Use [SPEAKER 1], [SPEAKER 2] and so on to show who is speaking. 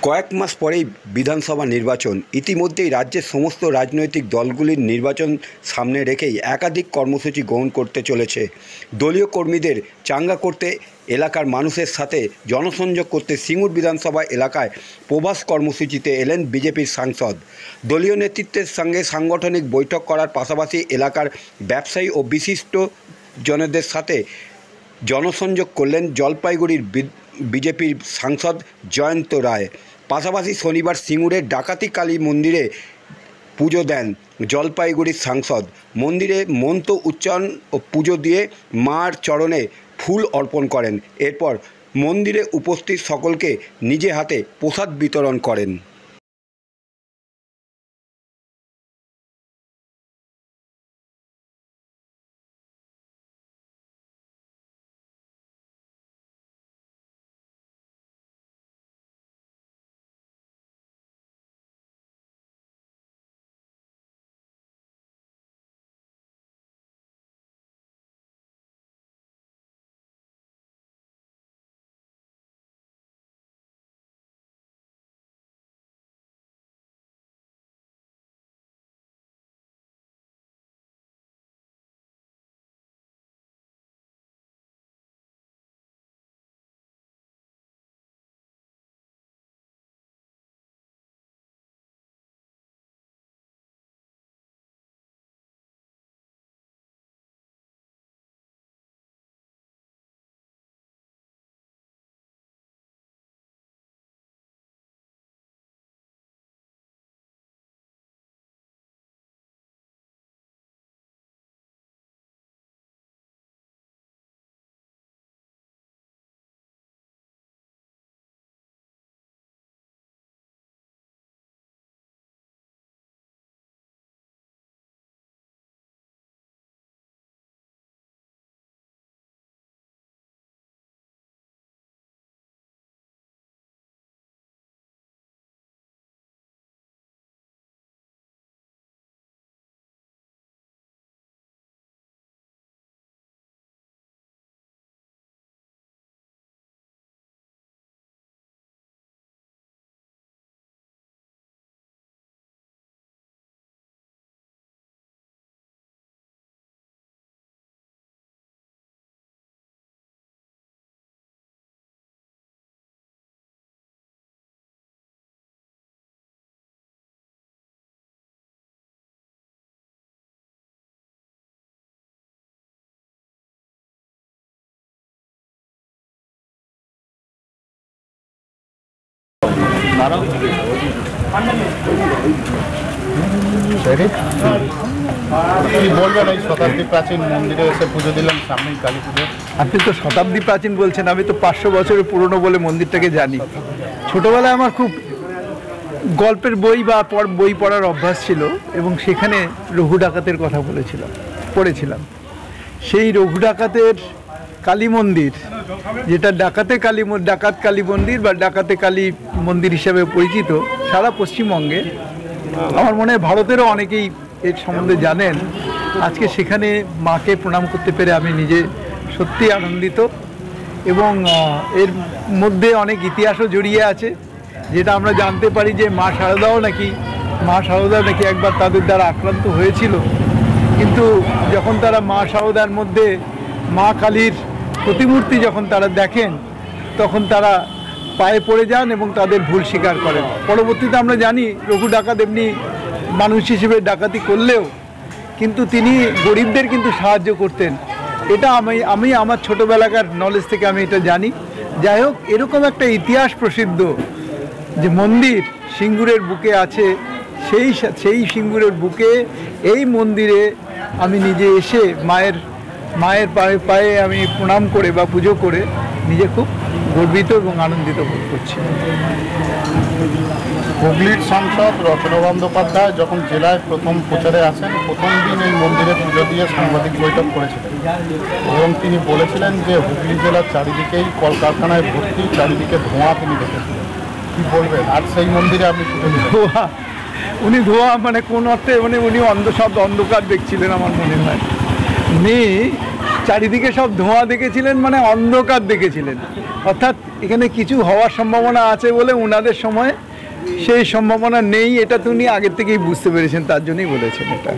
[SPEAKER 1] কয়েক মাস পরেই বিধানসভা নির্বাচন। ইতিমধ্যেই রাজ্যের সমস্ত রাজনৈতিক দলগুলির নির্বাচন সামনে রেখেই একাধিক কর্মসূচি গ্রহণ করতে চলেছে। দলীয় কর্মীদের চাঙ্গা করতে, এলাকার মানুষের সাথে জনসংযোগ করতে সিঙ্গুর বিধানসভা এলাকায় প্রবাস কর্মসূচিতে এলেন বিজেপির সাংসদ। দলীয় নেতৃত্বের সঙ্গে সাংগঠনিক বৈঠক করার পাশাপাশি এলাকার ব্যবসায়ী ও বিশিষ্ট জনদের সাথে জনসংযোগ করলেন জলপাইগুড়ির বিজেপির সাংসদ জয়ন্ত রায়। পাশাপাশি শনিবার সিঙ্গুরের ডাকাতি কালী মন্দিরে পুজো দেন জলপাইগুড়ির সাংসদ। মন্দিরে মন্ত্র উচ্চারণ ও পুজো দিয়ে মার চরণে ফুল অর্পণ করেন। এরপর মন্দিরে উপস্থিত সকলকে নিজে হাতে প্রসাদ বিতরণ করেন।
[SPEAKER 2] শতাব্দী প্রাচীন মন্দিরে এসে পুজো দিলাম, সামনেই কালী পুজো।
[SPEAKER 3] আপনি তো শতাব্দী প্রাচীন বলছেন, আমি তো 500 বছরের পুরনো বলে মন্দিরটাকে জানি। ছোটবেলায় আমার খুব গল্পের বই বা বই পড়ার অভ্যাস ছিল এবং সেখানে রঘু ডাকাতের কথা পড়েছিলাম। সেই রঘু ডাকাতের কালী মন্দির, যেটা ডাকাত কালী মন্দির বা ডাকাতে কালী মন্দির হিসাবে পরিচিত সারা পশ্চিমবঙ্গে, আমার মনে হয় ভারতেরও অনেকেই এর সম্বন্ধে জানেন। আজকে সেখানে মাকে প্রণাম করতে পেরে আমি নিজে সত্যি আনন্দিত এবং এর মধ্যে অনেক ইতিহাসও জড়িয়ে আছে, যেটা আমরা জানতে পারি যে মা শারদাও নাকি একবার তাদের দ্বারা আক্রান্ত হয়েছিল, কিন্তু যখন তারা মা শারদার মধ্যে মা কালীর প্রতিমূর্তি যখন তারা দেখেন তখন তারা পায়ে পড়ে যান এবং তাদের ভুল স্বীকার করেন। পরবর্তীতে আমরা জানি রঘু ডাকাত এমনি মানুষ হিসেবে ডাকাতি করলেও কিন্তু তিনি গরিবদের কিন্তু সাহায্য করতেন। এটা আমি আমার ছোটোবেলাকার নলেজ থেকে আমি এটা জানি। যাই হোক, এরকম একটা ইতিহাস প্রসিদ্ধ যে মন্দির সিঙ্গুরের বুকে আছে, সেই সিঙ্গুরের বুকে এই মন্দিরে আমি নিজে এসে মায়ের পায়ে আমি প্রণাম করে বা পুজো করে নিজে খুব গর্বিত এবং আনন্দিত বোধ করছি।
[SPEAKER 2] হুগলির সাংসদ রচনা বন্দ্যোপাধ্যায় যখন জেলায় প্রথম প্রচারে আসেন, প্রথম দিন এই মন্দিরে পুজো দিয়ে সাংবাদিক বৈঠক করেছিলেন এবং তিনি বলেছিলেন যে হুগলি জেলার চারিদিকেই কলকারখানায় ভর্তি, চারিদিকে ধোঁয়া তিনি দেখেছিলেন। কী বলবেন? আর সেই মন্দিরে আপনি পুজো দিলেন।
[SPEAKER 3] উনি ধোঁয়া মানে কোন অর্থে, উনি অন্ধকার দেখছিলেন আমার মনে হয়। উনি চারিদিকে সব ধোঁয়া দেখেছিলেন, মানে অন্ধকার দেখেছিলেন। অর্থাৎ এখানে কিছু হওয়ার সম্ভাবনা আছে বলে ওনাদের সময় সেই সম্ভাবনা নেই, এটা তো উনি আগের থেকেই বুঝতে পেরেছেন, তার জন্যই বলেছেন এটা।